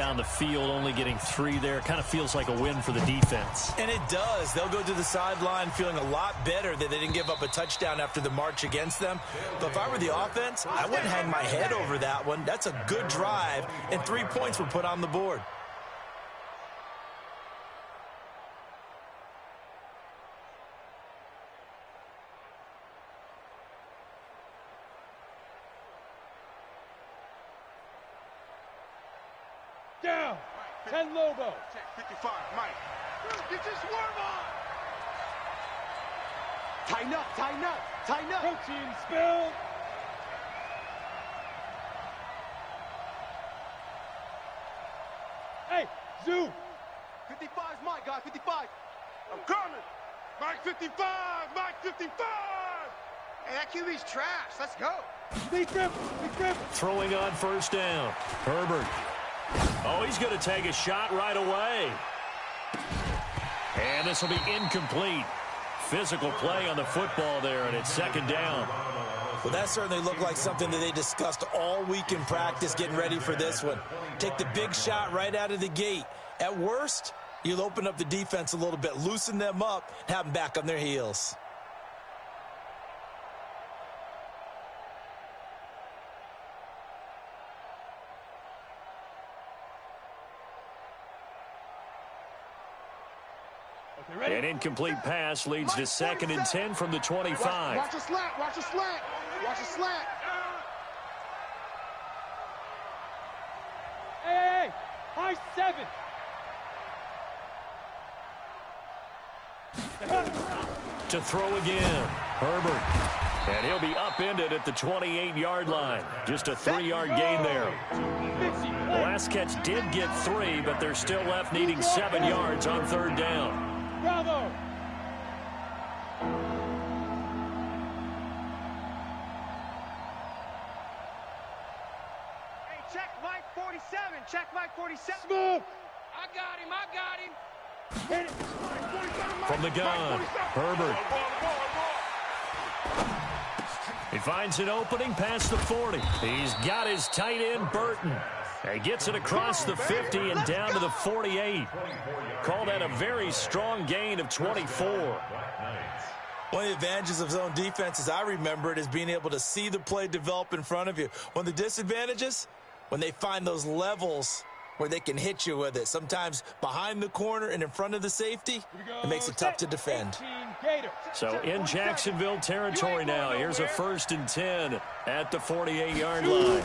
down the field, only getting 3 there. Kind of feels like a win for the defense. And it does. They'll go to the sideline feeling a lot better that they didn't give up a touchdown after the march against them. But if I were the offense, I wouldn't hang my head over that one. That's a good drive, and 3 points were put on the board. Down. 10 Lobo. Check 55, Mike. Get your swerve on. Tighten up, tighten up, tighten up. Protein spill. Hey, Zoo. 55's Mike, guys, 55. I'm coming. Mike 55, Mike 55. Hey, that QB's trash. Let's go. Big grip, big grip. Throwing on first down. Herbert. Oh, he's going to take a shot right away. And this will be incomplete. Physical play on the football there, and it's second down. Well, that certainly looked like something that they discussed all week in practice getting ready for this one. Take the big shot right out of the gate. At worst, you'll open up the defense a little bit, loosen them up, and have them back on their heels. An incomplete pass leads to 2nd and 10 from the 25. Watch a slant, watch a slant, watch a slant. Hey, high 7. To throw again. Herbert. And he'll be upended at the 28-yard line. Just a 3-yard gain there. The last catch did get 3, but they're still left needing 7 yards on 3rd down. Bravo. Hey, check Mike 47, check Mike 47. Smoke. I got him. Hit it. From the gun, Herbert. He finds an opening past the 40. He's got his tight end, Burton. He gets it across the 50 and down to the 48. Call that a very strong gain of 24. One of the advantages of zone defense, as I remember it, is being able to see the play develop in front of you. One of the disadvantages, when they find those levels where they can hit you with it. Sometimes behind the corner and in front of the safety, it makes it tough to defend. So in Jacksonville territory now, here's a 1st and 10 at the 48-yard line.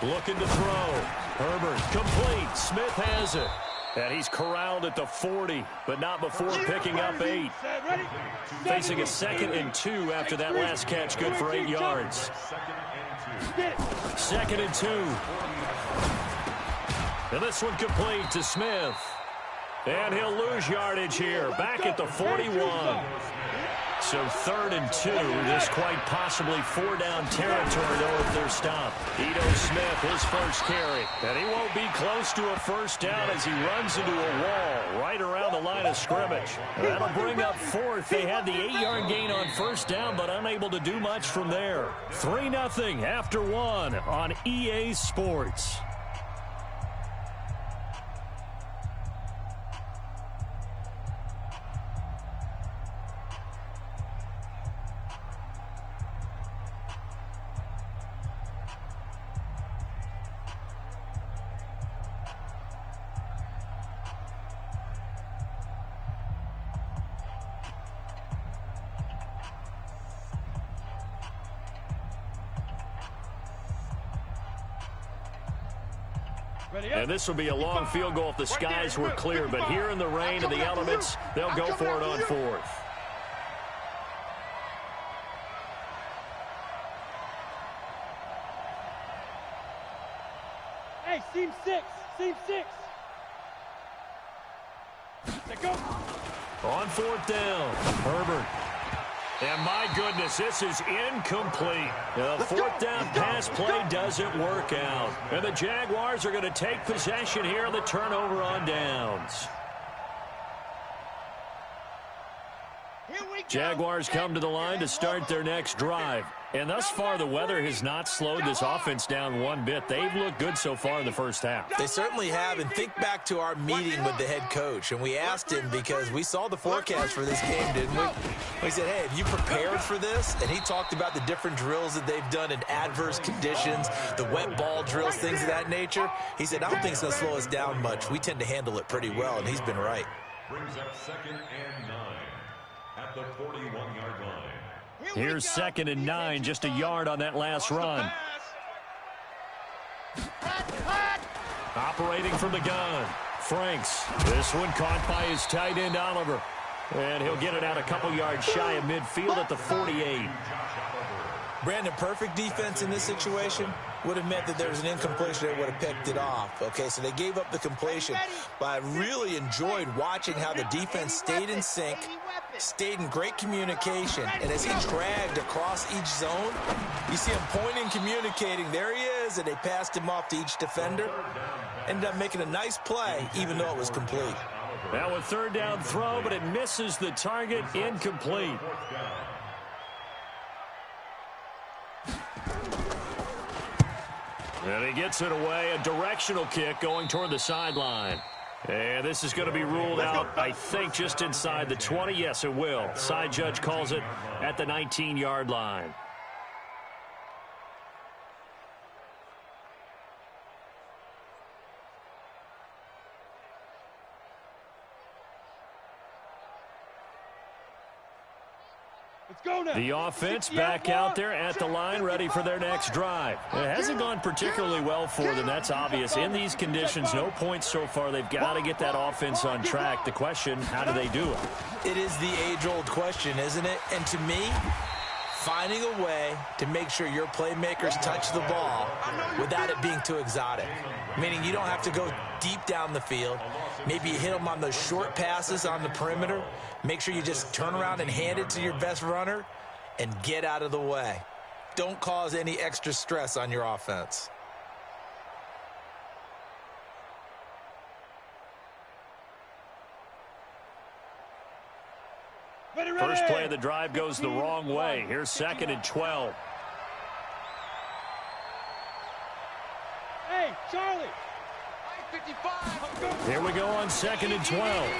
Looking to throw. Herbert complete. Smith has it. And he's corralled at the 40, but not before picking up 8. Facing a 2nd and 2 after that last catch, good for 8 yards. 2nd and 2. And this one complete to Smith. And he'll lose yardage here. Back at the 41. So 3rd and 2. This quite possibly 4-down territory, though, if they're stopped. Ito Smith, his first carry. And he won't be close to a 1st down as he runs into a wall right around the line of scrimmage. That'll bring up 4th. They had the 8-yard gain on 1st down, but unable to do much from there. 3-0 after 1 on EA Sports. And this will be a long field goal if the skies were clear. But here in the rain and the elements, they'll go for it on 4th. Hey, seam 6. Seam 6. Let go. On 4th down, Herbert. And my goodness, this is incomplete. The 4th down pass play doesn't work out. And the Jaguars are going to take possession here, the turnover on downs. Here we Jaguars come to the line to start their next drive. And thus far, the weather has not slowed this offense down one bit. They've looked good so far in the first half. They certainly have. And think back to our meeting with the head coach. And we asked him, because we saw the forecast for this game, didn't we? We said, hey, have you prepared for this? And he talked about the different drills that they've done in adverse conditions, the wet ball drills, things of that nature. He said, I don't think it's going to slow us down much. We tend to handle it pretty well, and he's been right. Brings up 2nd and 9 at the 41-yard line. Here's 2nd and 9, just a yard on that last run. Operating from the gun, Franks. This one caught by his tight end, Oliver. And he'll get it out a couple yards shy of midfield at the 48. Brandon, perfect defense in this situation would have meant that there was an incompletion. They would have picked it off. Okay, so they gave up the completion. But I really enjoyed watching how the defense stayed in sync, stayed in great communication. And as he dragged across each zone, you see him pointing, communicating. There he is, and they passed him off to each defender. Ended up making a nice play, even though it was complete. Now a third down throw, but it misses the target, incomplete. And he gets it away, a directional kick going toward the sideline. And this is going to be ruled out, I think, just inside the 20. Yes, it will. Side judge calls it at the 19-yard line. The offense back out there at the line, ready for their next drive. It hasn't gone particularly well for them. That's obvious. In these conditions, no points so far. They've got to get that offense on track. The question, how do they do it? It is the age-old question, isn't it? And to me, finding a way to make sure your playmakers touch the ball without it being too exotic. Meaning you don't have to go deep down the field. Maybe you hit them on those short passes on the perimeter. Make sure you just turn around and hand it to your best runner and get out of the way. Don't cause any extra stress on your offense. First play of the drive goes the wrong way. Here's 2nd and 12. Hey, Charlie. 55. Here we go on 2nd and 12.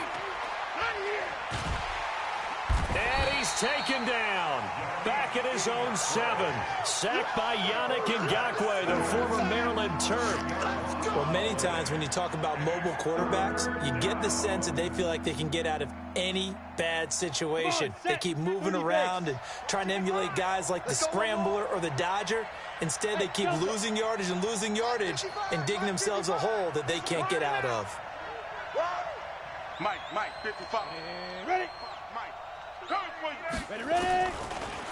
And he's taken down. Back at his own 7. Sacked by Yannick Ngakoue, the former Maryland Terp. Well, many times when you talk about mobile quarterbacks, you get the sense that they feel like they can get out of any bad situation. They keep moving around and trying to emulate guys like the Scrambler or the Dodger. Instead, they keep losing yardage and digging themselves a hole that they can't get out of. Mike, 55. Ready? Ready.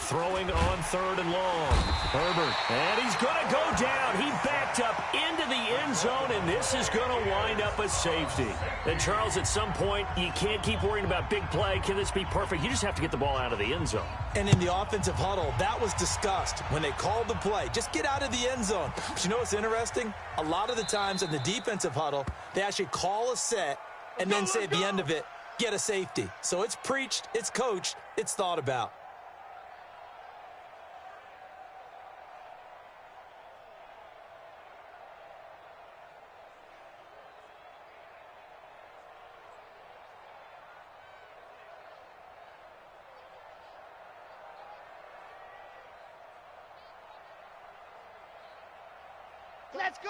Throwing on 3rd and long. Herbert. And he's going to go down. He backed up into the end zone, and this is going to wind up a safety. And, Charles, at some point, you can't keep worrying about big play. Can this be perfect? You just have to get the ball out of the end zone. And in the offensive huddle, that was discussed when they called the play. Just get out of the end zone. But you know what's interesting? A lot of the times in the defensive huddle, they actually call a set and then say at the end of it, get a safety. So it's preached, it's coached, it's thought about.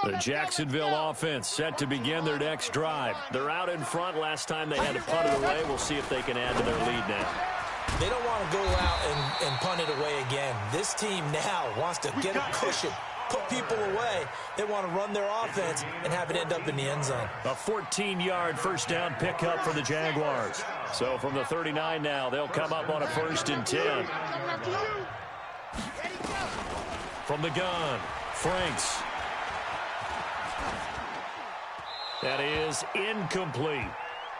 The Jacksonville offense set to begin their next drive. They're out in front. Last time they had to punt it away. We'll see if they can add to their lead now. They don't want to go out and punt it away again. This team now wants to get a cushion, put people away. They want to run their offense and have it end up in the end zone. A 14-yard first down pickup for the Jaguars. So from the 39 now, they'll come up on a 1st and 10. From the gun, Franks. That is incomplete.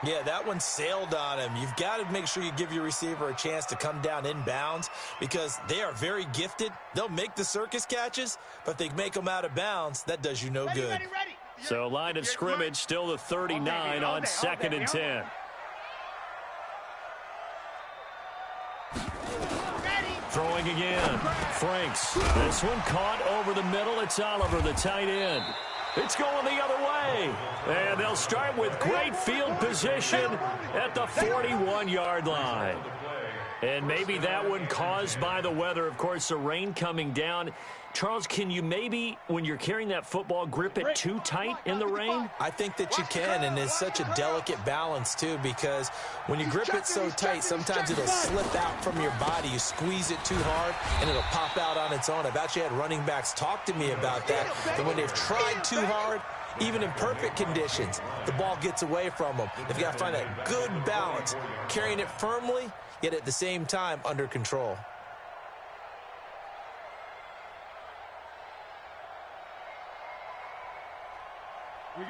Yeah, that one sailed on him. You've got to make sure you give your receiver a chance to come down inbounds because they are very gifted. They'll make the circus catches, but if they make them out of bounds, that does you no good. So line of scrimmage, still the 39 on 2nd and 10. Throwing again. Franks. This one caught over the middle. It's Oliver, the tight end. It's going the other way. And they'll start with great field position at the 41-yard line. And maybe that one caused by the weather. Of course, the rain coming down. Charles, can you maybe, when you're carrying that football, grip it too tight in the rain? I think that you can, and it's such a delicate balance, too, because when you grip it so tight, sometimes it'll slip out from your body. You squeeze it too hard, and it'll pop out on its own. I've actually had running backs talk to me about that, and when they've tried too hard, even in perfect conditions, the ball gets away from them. They've got to find that good balance, carrying it firmly, yet at the same time under control.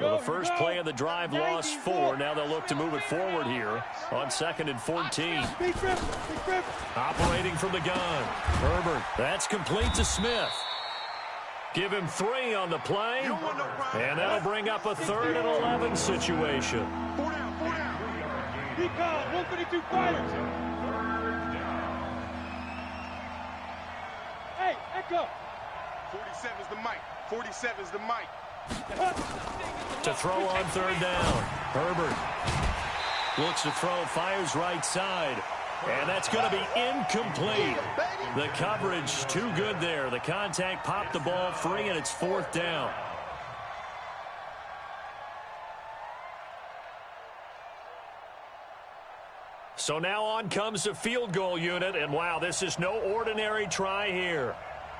Well, the first play of the drive lost 4. Now they'll look to move it forward here on 2nd and 14. Operating from the gun. Herbert. That's complete to Smith. Give him 3 on the play. And that'll bring up a 3rd and 11 situation. He called 152 fighters. Hey, Echo. 47's the mic. 47's the mic. To throw on 3rd down. Herbert looks to throw, fires right side. And that's going to be incomplete. The coverage too good there. The contact popped the ball free, and it's 4th down. So now on comes the field goal unit, and wow, this is no ordinary try here.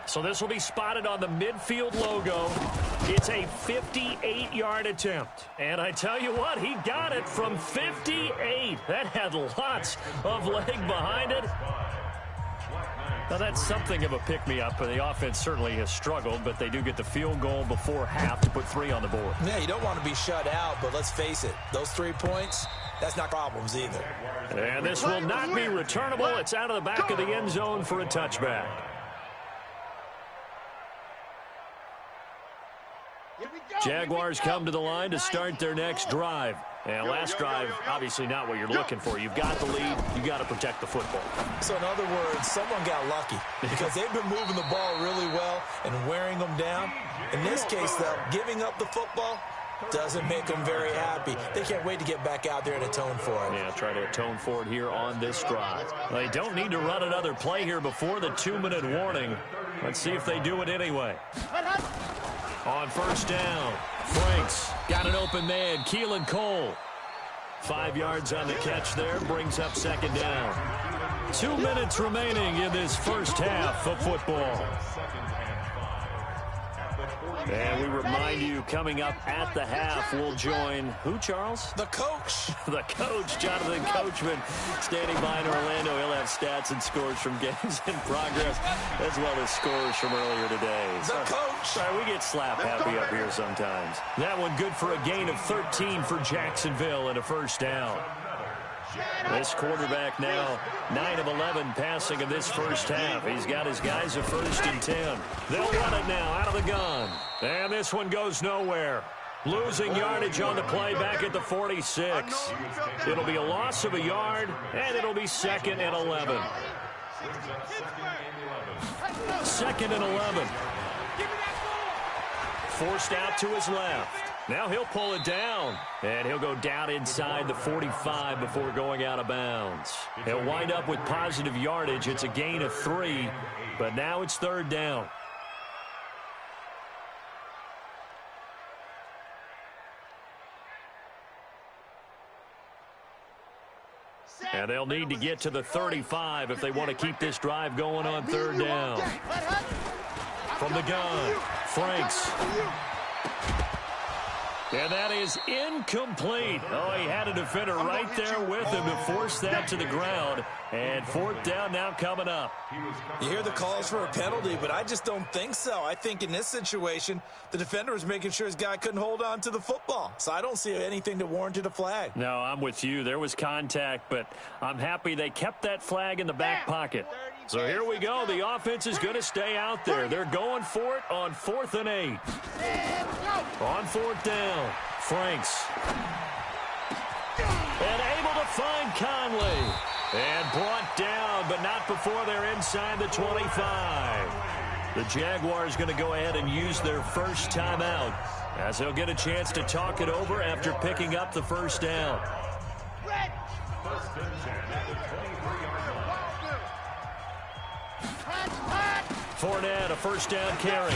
So this will be spotted on the midfield logo. It's a 58-yard attempt. And I tell you what, he got it from 58. That had lots of leg behind it. Now, that's something of a pick-me-up, and the offense certainly has struggled, but they do get the field goal before half to put 3 on the board. Yeah, you don't want to be shut out, but let's face it, those 3 points, that's not problems either. And this will not be returnable. It's out of the back of the end zone for a touchback. Jaguars come to the line to start their next drive. And last drive, obviously not what you're looking for. You've got the lead. You've got to protect the football. So in other words, someone got lucky because they've been moving the ball really well and wearing them down. In this case, though, giving up the football doesn't make them very happy. They can't wait to get back out there and atone for it. Yeah, try to atone for it here on this drive. They don't need to run another play here before the 2-minute warning. Let's see if they do it anyway. On 1st down, Franks got an open man, Keelan Cole. 5 yards on the catch there, brings up 2nd down. 2 minutes remaining in this first half of football. And we remind you, coming up at the half, we'll join who, Charles? The coach. The coach, Jonathan Coachman, standing by in Orlando. He'll have stats and scores from games in progress, as well as scores from earlier today. The coach. Sorry, we get slap happy up here sometimes. That one good for a gain of 13 for Jacksonville and a 1st down. This quarterback now 9 of 11 passing in this first half. He's got his guys a 1st and 10. They'll run it now out of the gun. And this one goes nowhere. Losing yardage on the play back at the 46. It'll be a loss of a yard, and it'll be 2nd and 11. 2nd and 11. Forced out to his left. Now he'll pull it down, and he'll go down inside the 45 before going out of bounds. He'll wind up with positive yardage. It's a gain of 3, but now it's 3rd down. And they'll need to get to the 35 if they want to keep this drive going on 3rd down. From the gun, Franks. And that is incomplete. Oh, he had a defender right there with him to force that to the ground. And 4th down now coming up. You hear the calls for a penalty, but I just don't think so. I think in this situation, the defender was making sure his guy couldn't hold on to the football. So I don't see anything that warranted a flag. No, I'm with you. There was contact, but I'm happy they kept that flag in the back pocket. So here we go. The offense is going to stay out there. They're going for it on 4th and 8. On 4th down, Franks. And able to find Conley. And brought down, but not before they're inside the 25. The Jaguars going to go ahead and use their first timeout, as they'll get a chance to talk it over after picking up the first down. Fournette, a first down carry.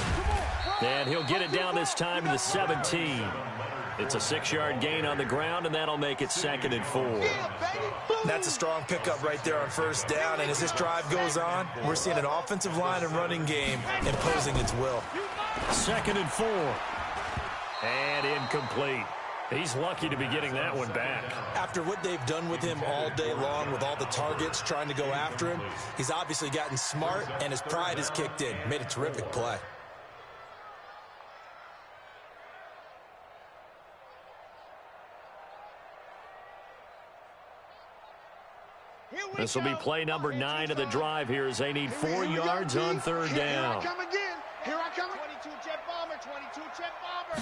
And he'll get it down this time to the 17. It's a 6-yard gain on the ground, and that'll make it 2nd and 4. That's a strong pickup right there on first down. And as this drive goes on, we're seeing an offensive line and running game imposing its will. 2nd and 4. And incomplete. He's lucky to be getting that one back. After what they've done with him all day long with all the targets trying to go after him, he's obviously gotten smart, and his pride has kicked in. Made a terrific play. This will be play number 9 of the drive here as they need 4 yards on third down. Here I come again. Here I come. 22 jet bomber, 22 jet bomber.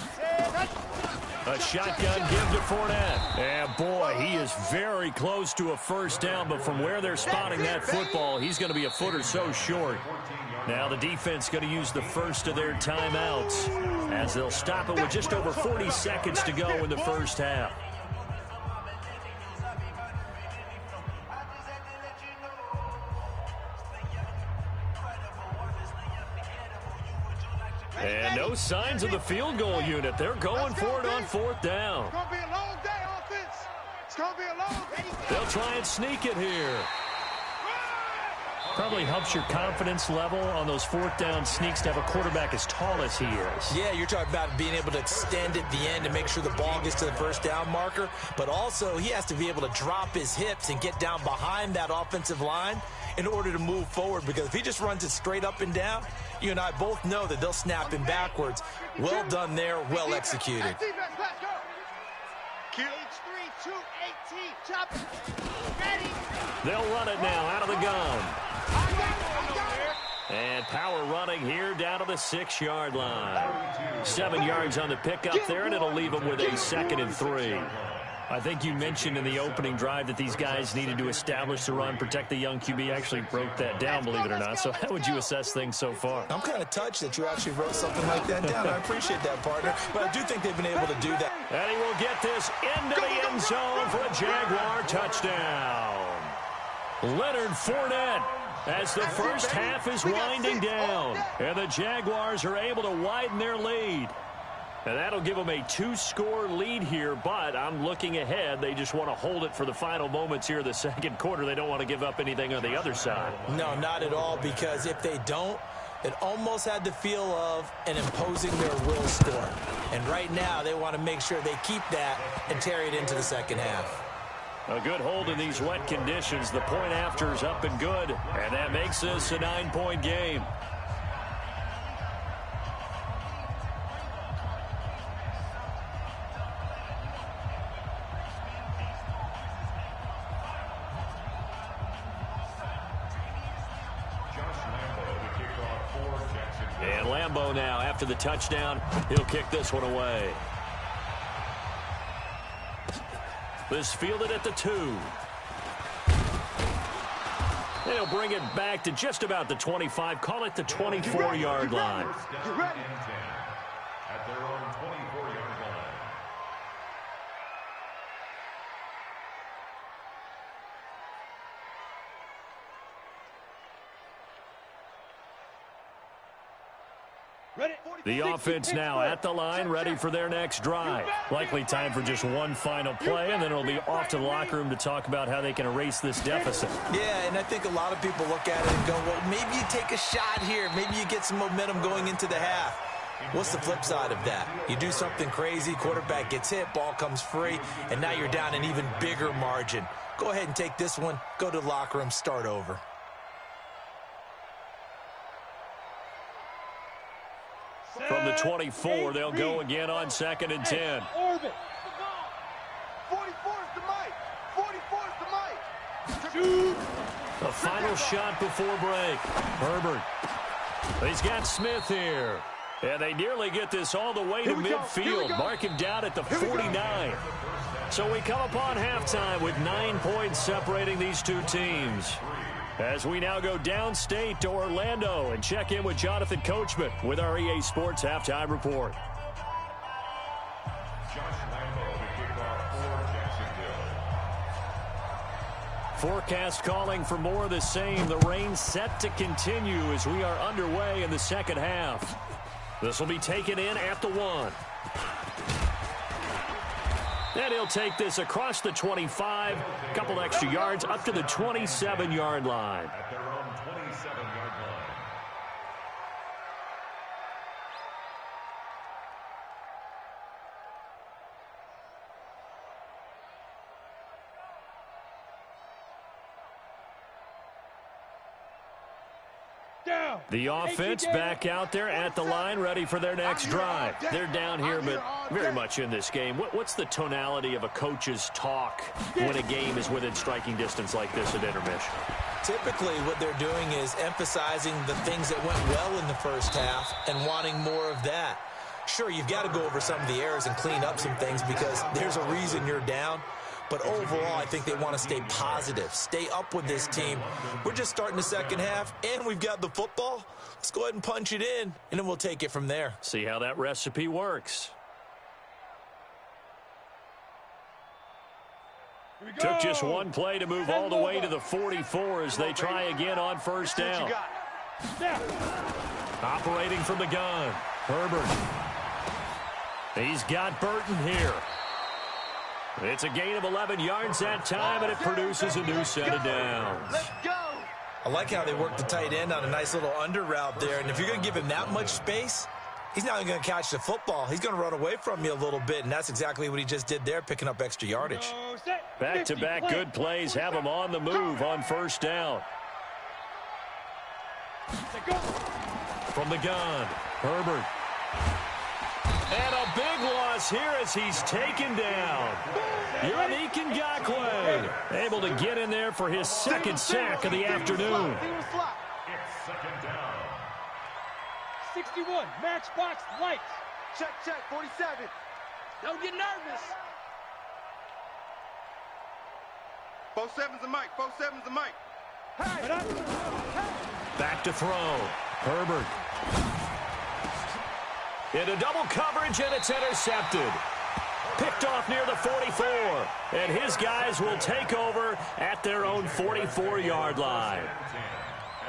A shotgun give to Fournette. And boy, he is very close to a first down, but from where they're spotting that football, he's going to be a foot or so short. Now the defense going to use the first of their timeouts, as they'll stop it with just over 40 seconds to go in the first half. And no signs of the field goal unit. They're going for it on fourth down. It's going to be a long day, offense. It's going to be a long day. They'll try and sneak it here. Probably helps your confidence level on those fourth down sneaks to have a quarterback as tall as he is. Yeah, you're talking about being able to extend at the end and make sure the ball gets to the first down marker. But also, he has to be able to drop his hips and get down behind that offensive line in order to move forward. Because if he just runs it straight up and down, you and I both know that they'll snap him backwards. Well done there, well executed. Let's go. H3, 218, chop. Ready. They'll run it now out of the gun. And power running here down to the 6-yard line. 7 yards on the pickup there, and it'll leave them with a 2nd and 3. I think you mentioned in the opening drive that these guys needed to establish the run, protect the young QB. Actually broke that down, believe it or not. So how would you assess things so far? I'm kind of touched that you actually wrote something like that down. I appreciate that, partner. But I do think they've been able to do that. And he will get this into the end zone for a Jaguar touchdown. Leonard Fournette, as the first half is winding down, and the Jaguars are able to widen their lead. And that'll give them a 2-score lead here, but I'm looking ahead. They just want to hold it for the final moments here of the second quarter. They don't want to give up anything on the other side. No, not at all, because if they don't, it almost had the feel of an imposing their will score. And right now, they want to make sure they keep that and carry it into the second half. A good hold in these wet conditions. The point after is up and good, and that makes this a 9-point game. And Lambeau now, after the touchdown, he'll kick this one away. This fielded at the 2. They'll bring it back to just about the 25. Call it the 24-yard line. You ready? At their own 24-yard line. Ready. The offense now at the line, ready for their next drive. Likely time for just one final play, and then it'll be off to the locker room to talk about how they can erase this deficit. Yeah, and I think a lot of people look at it and go, well, maybe you take a shot here. Maybe you get some momentum going into the half. What's the flip side of that? You do something crazy, quarterback gets hit, ball comes free, and now you're down an even bigger margin. Go ahead and take this one, go to the locker room, start over. From the 24, they'll go again on 2nd and 10. Orbit. 44 is the mic. 44 is the mic. Shoot. A final shot before break. Herbert. He's got Smith here. And they nearly get this all the way to midfield. Mark him down at the 49. So we come upon halftime with 9 points separating these two teams. As we now go downstate to Orlando and check in with Jonathan Coachman with our EA Sports Halftime Report. Forecast calling for more of the same. The rain set to continue as we are underway in the second half. This will be taken in at the 1. And he'll take this across the 25, a couple extra yards up to the 27-yard line. At their own 27-yard line. The offense back out there at the line, ready for their next drive. They're down here, but very much in this game. What's the tonality of a coach's talk when a game is within striking distance like this at intermission? Typically, what they're doing is emphasizing the things that went well in the first half and wanting more of that. Sure, you've got to go over some of the errors and clean up some things because there's a reason you're down. But overall, I think they want to stay positive, stay up with this team. We're just starting the second half, and we've got the football. Let's go ahead and punch it in, and then we'll take it from there. See how that recipe works. Took just one play to move all the way to the 44 as they try again on first down. Operating from the gun, Herbert. He's got Burton here. It's a gain of 11 yards that time, and it produces a new set of downs. Let's go. I like how they work the tight end on a nice little under route there, and if you're going to give him that much space, he's not going to catch the football. He's going to run away from you a little bit, and that's exactly what he just did there, picking up extra yardage. Back-to-back good plays have him on the move on first down. From the gun, Herbert. And a big loss here as he's taken down. Yannick Ngakoue able to get in there for his second sack of the afternoon. It's second down. 61, matchbox lights. Check, 47. Don't get nervous. 47's a mic, 47's a mic. Back to throw. Herbert. Into double coverage, and it's intercepted. Picked off near the 44. And his guys will take over at their own 44-yard line.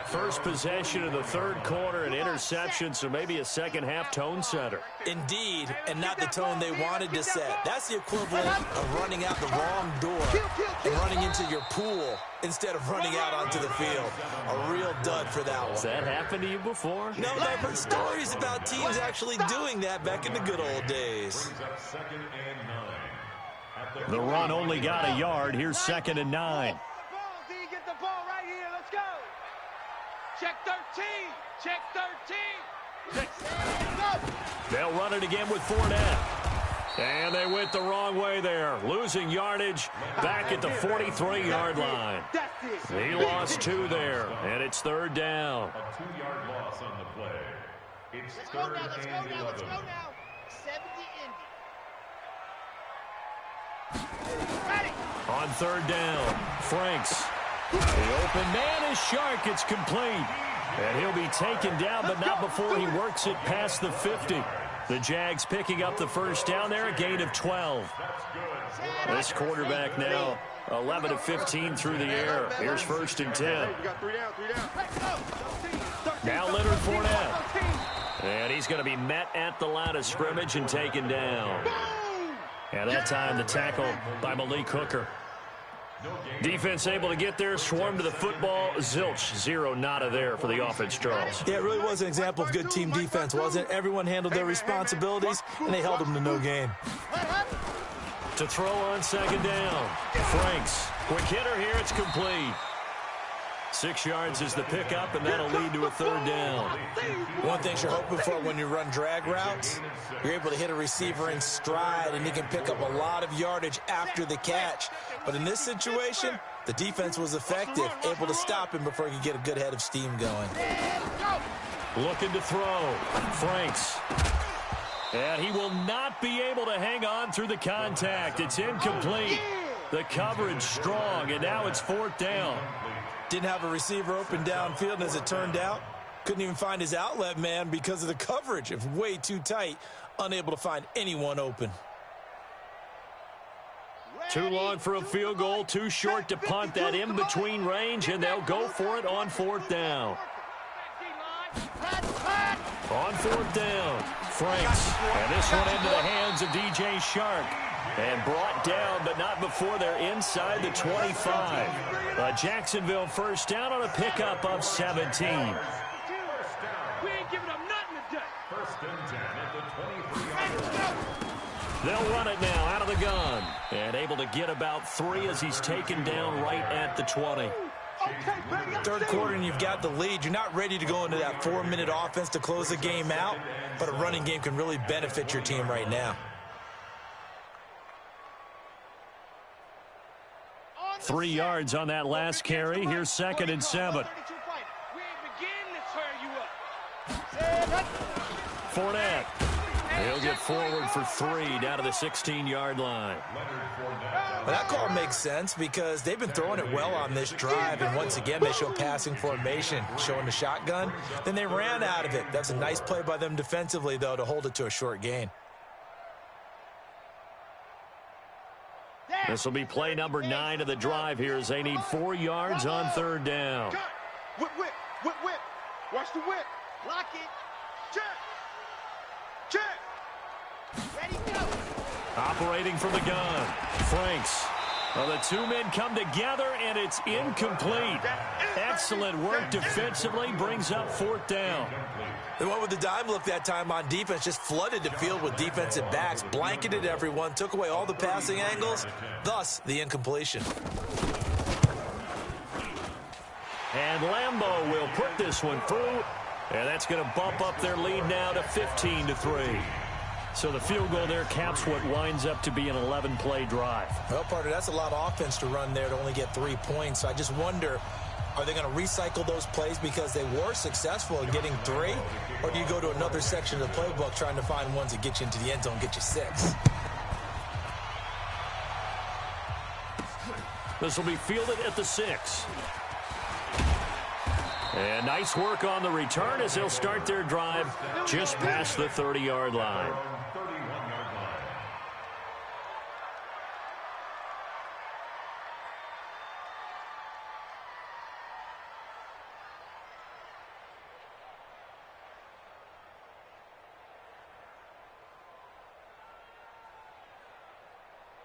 First possession of the third quarter, an interception, so maybe a second-half tone setter. Indeed, and not the tone they wanted to set. That's the equivalent of running out the wrong door and running into your pool instead of running out onto the field. A real dud for that one. Has that happened to you before? No, but I've heard stories about teams actually doing that back in the good old days. Second and 9. The run only got a yard. Here's 2nd and 9. D, get the ball right here. Let's go. Check 13. Check 13. They'll run it again with Fournette. And they went the wrong way there. Losing yardage back at the 43-yard line. He lost 2 there, and it's 3rd down. A 2-yard loss on the play. It's Let's go third now. Let's go and now. Let's 11. go now. 70 Indy. Ready. On 3rd down, Franks. The open man is Shark. It's complete. And he'll be taken down, but not before he works it past the 50. The Jags picking up the first down there, a gain of 12. This quarterback now 11 of 15 through the air. Here's 1st and 10. Now Leonard Fournette. And he's going to be met at the line of scrimmage and taken down. And that time the tackle by Malik Hooker. Defense able to get there, swarm to the football. Zilch, 0 nada there for the offense, Charles. Yeah, it really was an example of good team defense, wasn't it? Everyone handled their responsibilities, and they held them to no gain. To throw on 2nd down. Franks, quick hitter here, it's complete. 6 yards is the pickup, and that'll lead to a 3rd down. One thing you're hoping for when you run drag routes, you're able to hit a receiver in stride, and he can pick up a lot of yardage after the catch. But in this situation, the defense was effective, able to stop him before he could get a good head of steam going. Looking to throw. Franks. And he will not be able to hang on through the contact. It's incomplete. The coverage strong, and now it's 4th down. Didn't have a receiver open downfield, and as it turned out, couldn't even find his outlet man because of the coverage. It's way too tight, unable to find anyone open. Too long for a field goal, too short to punt. That in-between range, and they'll go for it on 4th down. On 4th down, Franks. And this one into the hands of DJ Shark. And brought down, but not before they're inside the 25. A Jacksonville first down on a pickup of 17. We ain't giving them nothing today. 1st and 10 at the 23-yard line. They'll run it now out of the gun. And able to get about 3 as he's taken down right at the 20. Third quarter and you've got the lead. You're not ready to go into that 4-minute offense to close the game out, but a running game can really benefit your team right now. 3 yards on that last carry. Here's 2nd and 7. Fournette. He'll get forward for 3 down to the 16-yard line. Well, that call makes sense because they've been throwing it well on this drive, and once again they show passing formation, showing the shotgun. Then they ran out of it. That's a nice play by them defensively, though, to hold it to a short gain. This will be play number 9 of the drive here as they need 4 yards on 3rd down. Whip, whip, whip, whip. Watch the whip. Lock it. Check. Check. Ready, go. Operating from the gun, Franks. Well, the 2 men come together, and it's incomplete. Excellent work defensively, brings up 4th down. They went with the dime look that time on defense, just flooded the field with defensive backs, blanketed everyone, took away all the passing angles, thus the incompletion. And Lambeau will put this one through, and that's going to bump up their lead now to 15-3. So the field goal there caps what winds up to be an 11-play drive. Well, partner, that's a lot of offense to run there to only get 3 points. So I just wonder, are they going to recycle those plays because they were successful in getting 3? Or do you go to another section of the playbook trying to find ones that get you into the end zone, get you 6? This will be fielded at the 6. And nice work on the return as they'll start their drive just past the 30-yard line.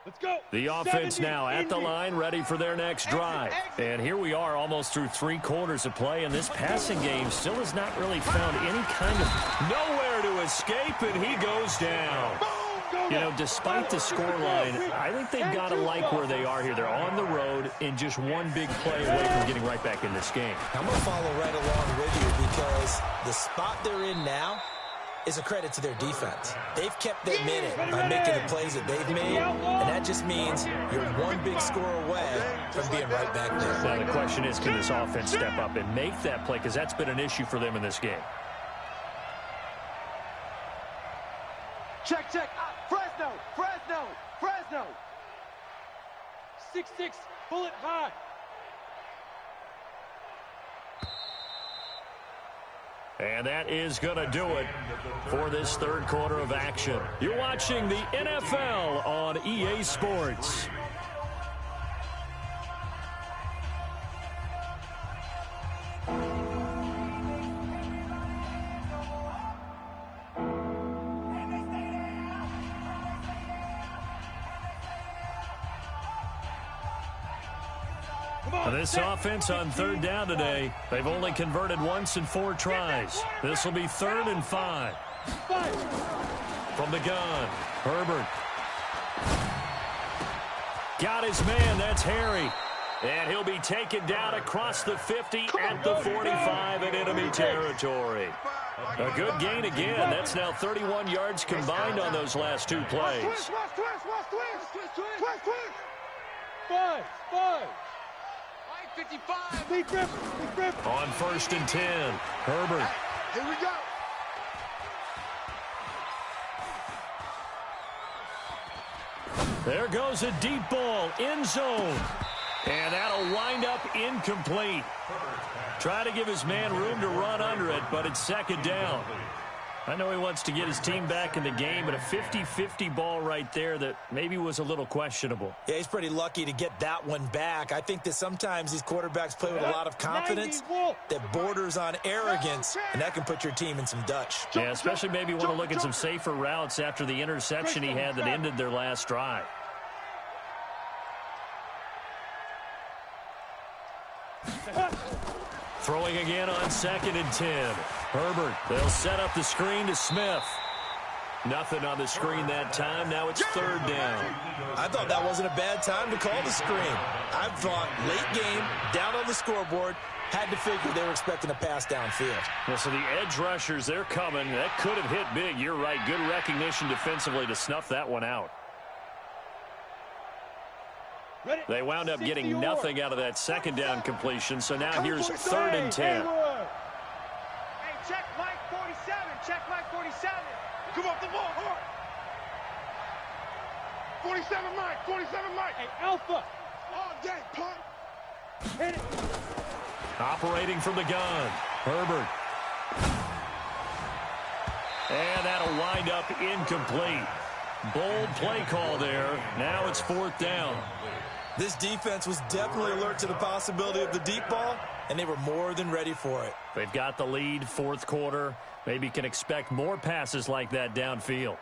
Let's go. The offense now at the line, ready for their next drive. And here we are almost through 3 quarters of play, and this passing game still has not really found any kind of nowhere to escape, and he goes down. You know, despite the scoreline, I think they've got to like where they are here. They're on the road and just one big play away from getting right back in this game. I'm going to follow right along with you because the spot they're in now is a credit to their defense. They've kept them in it by making the plays that they've made, and that just means you're one big score away from being right back there. Now the question is, can this offense step up and make that play? Because that's been an issue for them in this game. Check, check. Fresno, Fresno, Fresno. 6-6, pull it high. And that is going to do it for this 3rd quarter of action. You're watching the NFL on EA Sports. This offense on 3rd down today, they've only converted once in 4 tries. This will be 3rd and 5. From the gun, Herbert. Got his man, that's Harry. And he'll be taken down across the 50 at the 45 in enemy territory. A good gain again. That's now 31 yards combined on those last 2 plays. Five. 55. Big grip. On 1st and 10, Herbert. Here we go. There goes a deep ball, end zone. And that'll wind up incomplete. Try to give his man room to run under it, but it's second down. I know he wants to get his team back in the game, but a 50-50 ball right there that maybe was a little questionable. Yeah, he's pretty lucky to get that one back. I think that sometimes these quarterbacks play with a lot of confidence that borders on arrogance, and that can put your team in some Dutch. Yeah, especially maybe want to look at some safer routes after the interception he had that ended their last drive. Throwing again on 2nd and 10. Herbert, they'll set up the screen to Smith. Nothing on the screen that time. Now it's 3rd down. I thought that wasn't a bad time to call the screen. I thought late game, down on the scoreboard, had to figure they were expecting a pass downfield. Well, so the edge rushers, they're coming. That could have hit big. You're right. Good recognition defensively to snuff that one out. They wound up getting nothing out of that 2nd down completion, so now here's 3rd and 10. Hey, check Mike 47. Check Mike 47. Come off the ball, hard. 47 Mike, 47 Mike. Hey, Alpha. All day, punt. Hit it. Operating from the gun, Herbert. And that'll wind up incomplete. Bold play call there. Now it's 4th down. This defense was definitely alert to the possibility of the deep ball, and they were more than ready for it. They've got the lead, 4th quarter. Maybe can expect more passes like that downfield.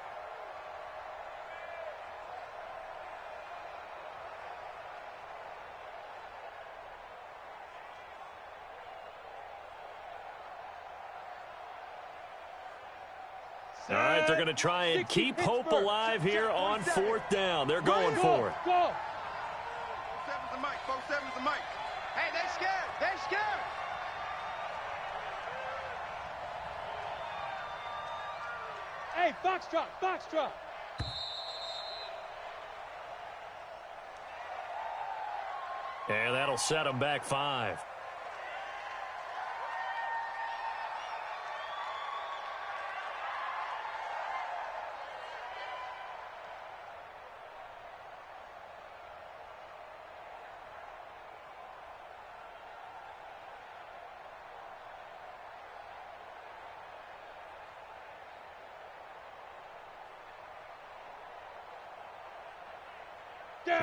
All right, they're going to try and keep hope alive here on 4th down. They're going for it. Go. 47's the mic, 47's the mic. Hey, they scared. They scared. Hey, Foxtrot, Foxtrot. And that'll set them back 5.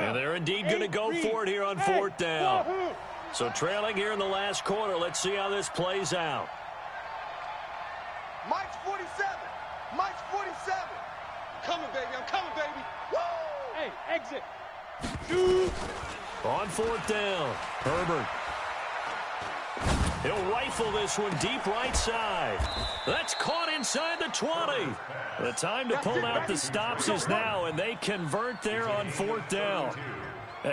And they're indeed going to go for it here on 4th down. So trailing here in the last quarter. Let's see how this plays out. Mike's 47. Mike's 47. Coming, baby. I'm coming, baby. Woo! Hey, exit. On 4th down, Herbert. He'll rifle this one deep right side. That's caught inside the 20. The time to pull out the stops is now, and they convert there on 4th down.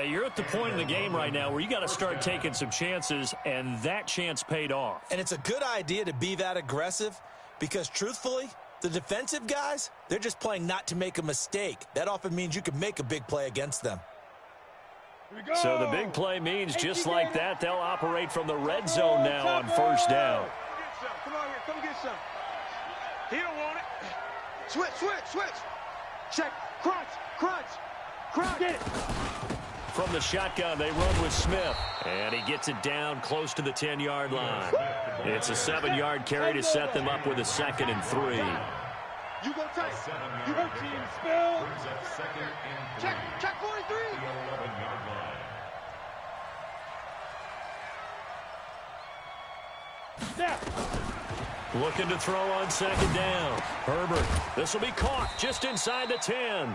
You're at the point in the game right now where you got to start taking some chances, and that chance paid off. And it's a good idea to be that aggressive because, truthfully, the defensive guys, they're just playing not to make a mistake. That often means you can make a big play against them. So the big play means just like that, they'll operate from the red zone now on 1st down. Come on here. Come get some. He don't want it. Switch, switch, switch. Check. Crunch, crunch, crunch. Get it. From the shotgun, they run with Smith. And he gets it down close to the 10-yard line. It's a 7-yard carry to set them up with a 2nd and 3. You go tight. You hurt team. Spill. Check 43. Now. Looking to throw on 2nd down. Herbert, this will be caught just inside the 10.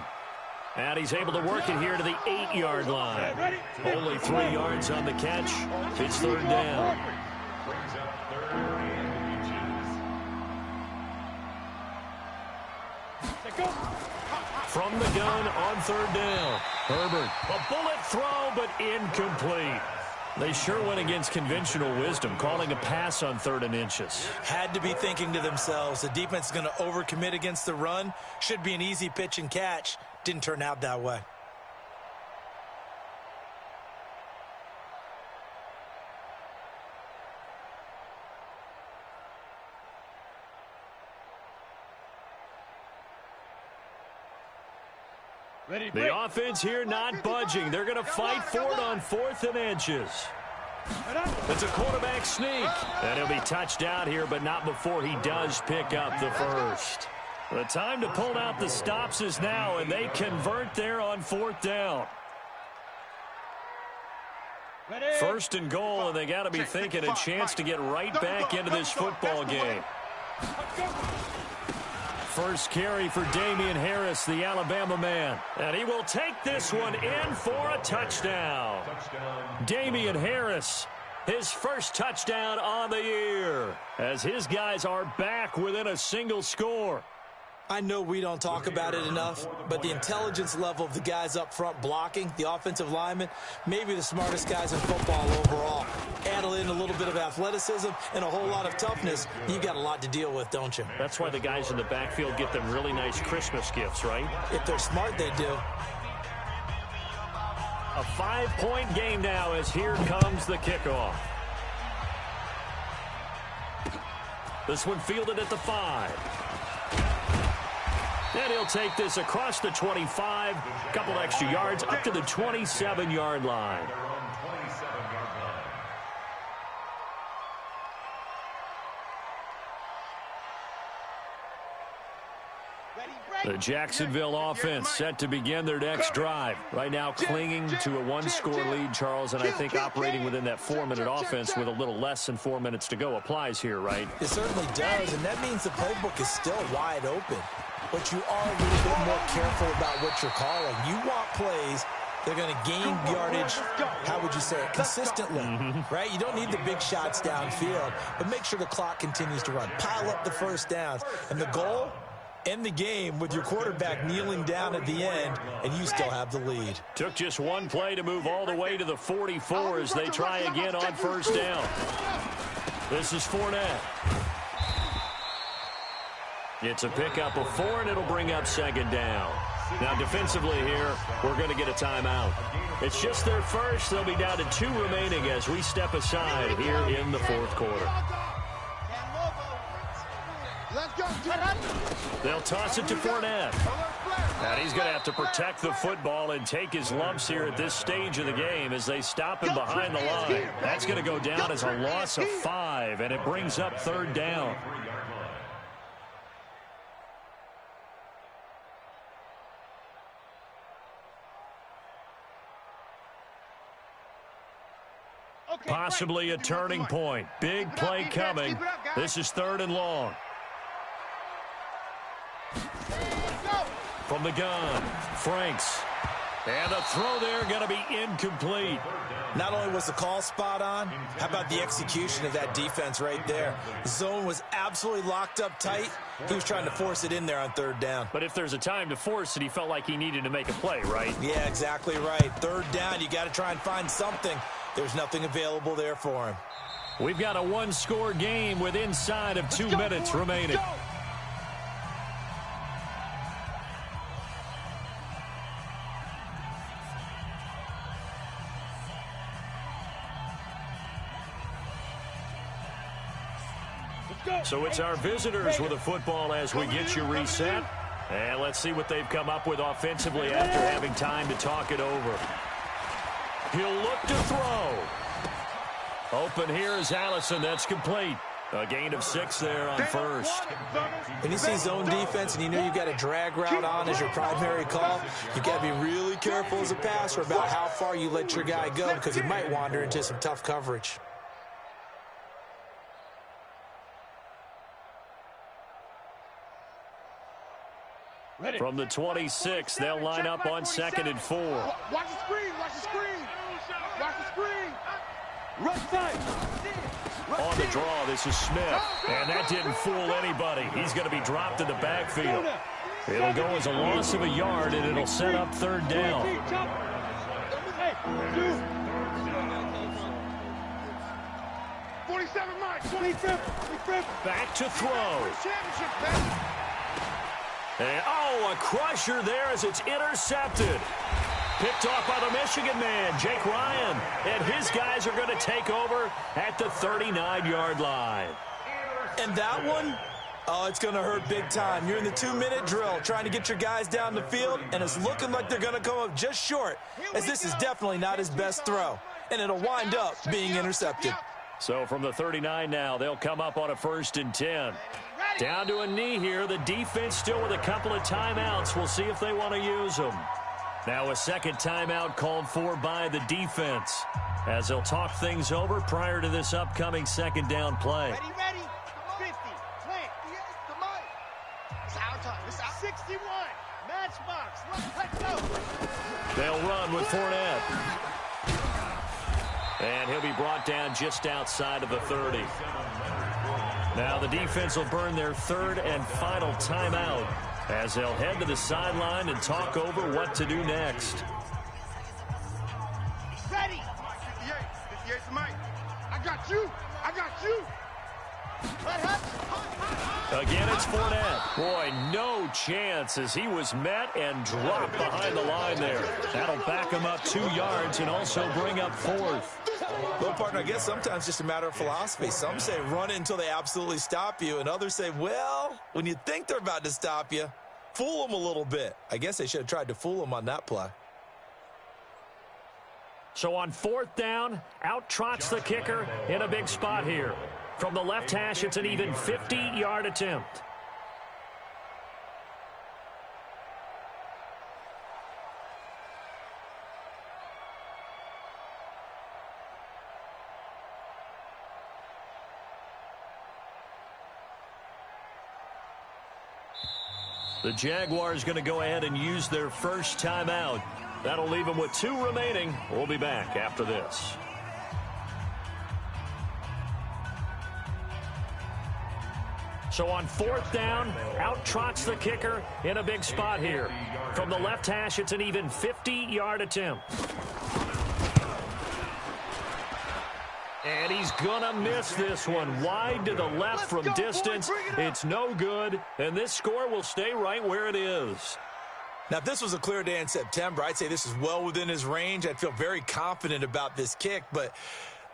And he's able to work it here to the 8-yard line. Only 3 yards on the catch. It's 3rd down. Brings up 3rd and inches. From the gun on 3rd down. Herbert, a bullet throw, but incomplete. They sure went against conventional wisdom, calling a pass on 3rd and inches. Had to be thinking to themselves, the defense is going to overcommit against the run. Should be an easy pitch and catch. Didn't turn out that way. The offense here not budging. They're going to fight for it on 4th and inches. It's a quarterback sneak. And he'll be touched out here, but not before he does pick up the first. The time to pull out the stops is now, and they convert there on 4th down. First and goal, and they got to be thinking a chance to get right back into this football game. First carry for Damian Harris, the Alabama man. And he will take this one in for a touchdown. Damian Harris, his first touchdown on the year, as his guys are back within a single score. I know we don't talk about it enough, but the intelligence level of the guys up front blocking, the offensive linemen, maybe the smartest guys in football overall. Add in a little bit of athleticism and a whole lot of toughness, you've got a lot to deal with, don't you? That's why the guys in the backfield get them really nice Christmas gifts, right? If they're smart, they do. A 5-point game now as here comes the kickoff. This one fielded at the 5. And he'll take this across the 25, a couple extra yards, up to the 27-yard line. The Jacksonville offense set to begin their next drive. Right now clinging to a 1-score lead, Charles, and I think operating within that 4-minute offense with a little less than 4 minutes to go applies here, right? It certainly does, and that means the playbook is still wide open. But you are a little bit more careful about what you're calling. You want plays that are going to gain yardage, how would you say it, consistently, right? You don't need the big shots downfield, but make sure the clock continues to run. Pile up the first downs. And the goal, end the game with your quarterback kneeling down at the end, and you still have the lead. Took just one play to move all the way to the 44 as they try again on first down. This is Fournette. It's a pickup of 4, and it'll bring up 2nd down. Now, defensively here, we're going to get a timeout. It's just their first. They'll be down to 2 remaining as we step aside here in the 4th quarter. They'll toss it to Fournette. And he's going to have to protect the football and take his lumps here at this stage of the game as they stop him behind the line. That's going to go down as a loss of 5, and it brings up 3rd down. Possibly a turning point. Big play coming. This is 3rd and long. From the gun, Franks. And a throw there going to be incomplete. Not only was the call spot on, how about the execution of that defense right there? The zone was absolutely locked up tight. He was trying to force it in there on 3rd down. But if there's a time to force it, he felt like he needed to make a play, right? Yeah, exactly right. 3rd down, you got to try and find something. There's nothing available there for him. We've got a 1-score game with inside of 2 minutes remaining. So it's our visitors with the football as we get you reset. And let's see what they've come up with offensively after having time to talk it over. He'll look to throw. Open here is Allison. That's complete. A gain of 6 there on first. When you see zone defense and you know you've got a drag route on as your primary call, you've got to be really careful as a passer about how far you let your guy go because he might wander into some tough coverage. From the 26, they'll line up on 2nd and 4. Watch the screen, watch the screen. Watch the screen. Right side. On the draw, this is Smith. And that didn't fool anybody. He's going to be dropped in the backfield. It'll go as a loss of a yard, and it'll set up 3rd down. 47 Mike. Back to throw. And, oh, a crusher there as it's intercepted. Picked off by the Michigan man, Jake Ryan. And his guys are going to take over at the 39-yard line. And that one, Oh, it's going to hurt big time. You're in the 2-minute drill trying to get your guys down the field, and it's looking like they're going to come up just short, as this is definitely not his best throw, and it'll wind up being intercepted. So from the 39 now, they'll come up on a 1st and 10. Down to a knee here. The defense still with a couple of timeouts. We'll see if they want to use them. Now a second timeout called for by the defense, as they'll talk things over prior to this upcoming second down play. Ready, 50, plant. Come on. It's our time. It's our 61. Matchbox. Let's go. They'll run with Fournette. And he'll be brought down just outside of the 30. Now the defense will burn their 3rd and final timeout, as they'll head to the sideline and talk over what to do next. Ready. 58's the mic. I got you. Again, it's Fournette. Boy, no chance as he was met and dropped behind the line there. That'll back him up 2 yards and also bring up 4th. Well, partner, I guess sometimes it's just a matter of philosophy. Some say run it until they absolutely stop you, and others say, well, when you think they're about to stop you, fool them a little bit. I guess they should have tried to fool them on that play. So on 4th down, out trots the kicker in a big spot here. From the left hash, it's an even 50-yard attempt. The Jaguars going to go ahead and use their first timeout. That'll leave them with 2 remaining. We'll be back after this. So on 4th down, out trots the kicker in a big spot here. From the left hash, it's an even 50-yard attempt. And he's going to miss this one. Wide to the left from distance. It's no good, and this score will stay right where it is. Now, if this was a clear day in September, I'd say this is well within his range. I'd feel very confident about this kick, but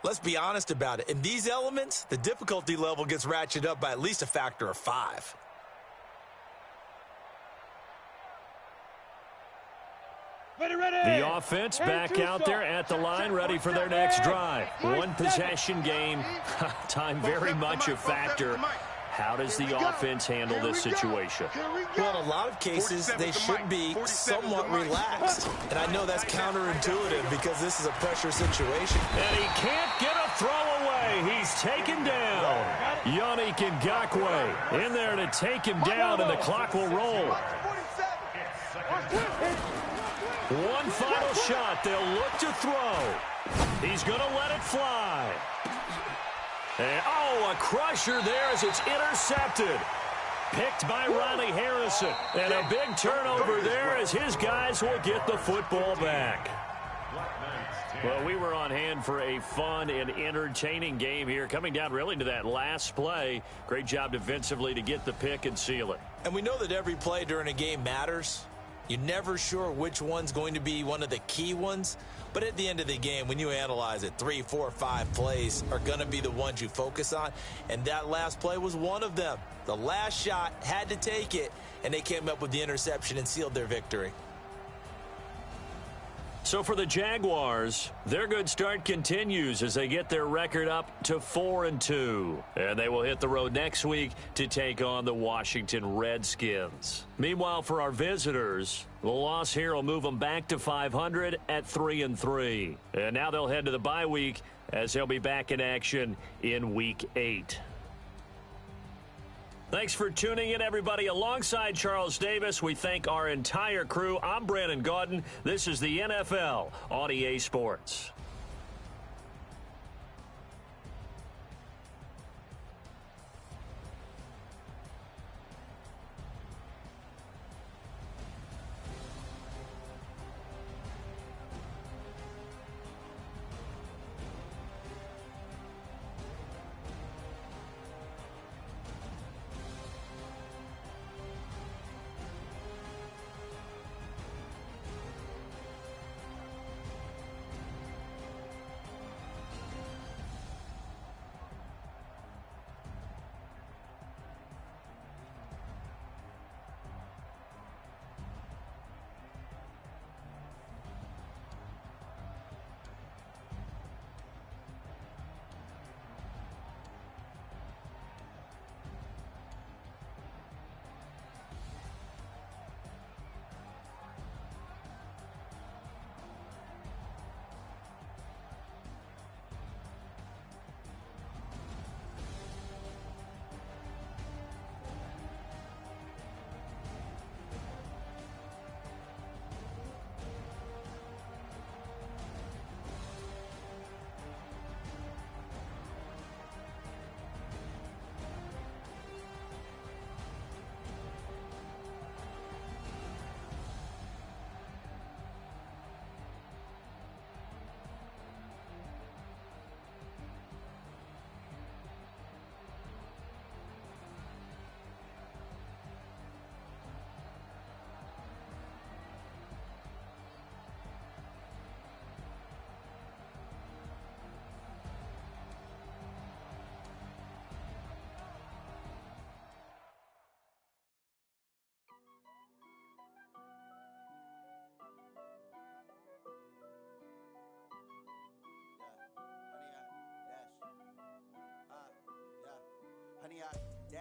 let's be honest about it. In these elements, the difficulty level gets ratcheted up by at least a factor of 5. The offense back out there at the line, ready for their next drive. One possession game. Time very much a factor. How does the offense handle this situation? Well, in a lot of cases, they should be somewhat relaxed. And I know that's counterintuitive because this is a pressure situation. And he can't get a throw away. He's taken down. Yannick Ngakoue in there to take him down, and the clock will roll. One final shot. They'll look to throw. He's going to let it fly. And, oh, a crusher there as it's intercepted. Picked by Ronnie Harrison. And a big turnover there as his guys will get the football back. Well, we were on hand for a fun and entertaining game here. Coming down really to that last play. Great job defensively to get the pick and seal it. And we know that every play during a game matters. You're never sure which one's going to be one of the key ones. But at the end of the game, when you analyze it, 3, 4, 5 plays are going to be the ones you focus on. And that last play was one of them. The last shot had to take it, and they came up with the interception and sealed their victory. So for the Jaguars, their good start continues as they get their record up to 4-2. And they will hit the road next week to take on the Washington Redskins. Meanwhile, for our visitors, the loss here will move them back to 500 at 3-3. And now they'll head to the bye week as they'll be back in action in Week 8. Thanks for tuning in, everybody. Alongside Charles Davis, we thank our entire crew. I'm Brandon Gaudin. This is the NFL on EA Sports.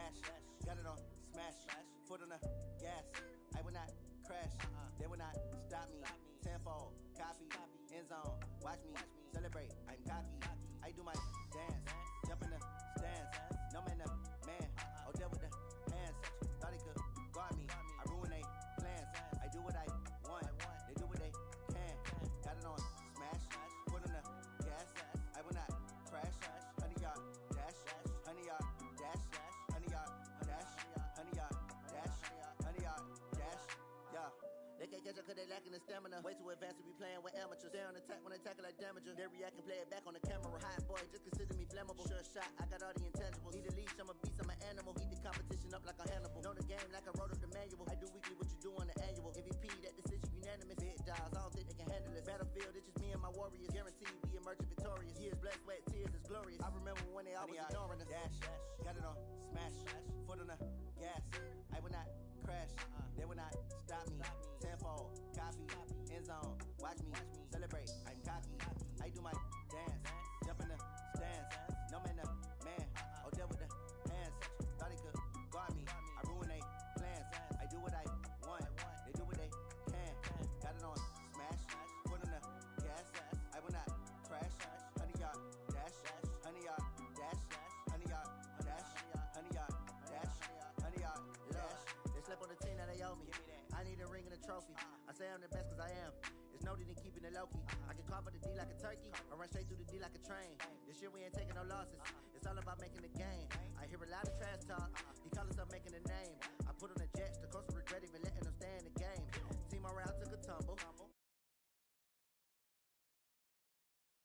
dash. Got it on smash. Foot on the gas. I will not crash. They will not stop me. Tenfold, copy, end zone. Watch me celebrate. I'm cocky. I do my dance. Jump in the stands. No man, man. Oh, deal with the hands. Thought he could guard me. I ruin they plans. I do what I want. They do what they can. Got it on smash. Foot on the gas. I will not crash. 100-yard dash. 100-yard dash. 100-yard dash. 100-yard dash. 100-yard dash. Yeah. They can't catch up cause they lacking the stamina. Way too advanced to be playing with amateurs. Stay on attack when they tackle like damager. They react and play it back on the camera. Hot boy, just consider me flammable. Sure shot, I got all the intangibles. Need a leash, I'm a beast, I'm an animal. Heat the competition up like a Hannibal. Know the game like I wrote up the manual. I do weekly what you do on the annual. MVP, that decision unanimous. Big dials, I don't think they can handle it. Battlefield, it's just me and my warriors. Guaranteed we emerging victorious. Years, blood, sweat, tears, it's glorious. I remember when they always ignoring us. Dash, got it on smash. Foot on the gas. I will not crash. They will not stop me. Tenfold, copy, end zone. Watch me celebrate. I'm cocky. I do my dance. Jump in the stands. No man, man. Oh, deal with the hands. Thought he could guard me. I ruin they plans. I do what I want. They do what they can. Got it on smash. Foot on the gas. I will not crash. 100-yard dash. 100-yard dash. 100-yard dash. 100-yard dash. 100-yard dash. They slept on the team that they owe me. I need a ring and a trophy. I say I'm the best cause I am. It's noted in keeping it low-key. I can carve for the D like a turkey, or run straight through the D like a train. This year we ain't taking no losses. It's all about making the game. I hear a lot of trash talk. He call himself making a name. I put on the Jets. The coach will regret even letting them stay in the game. Team morale took a tumble.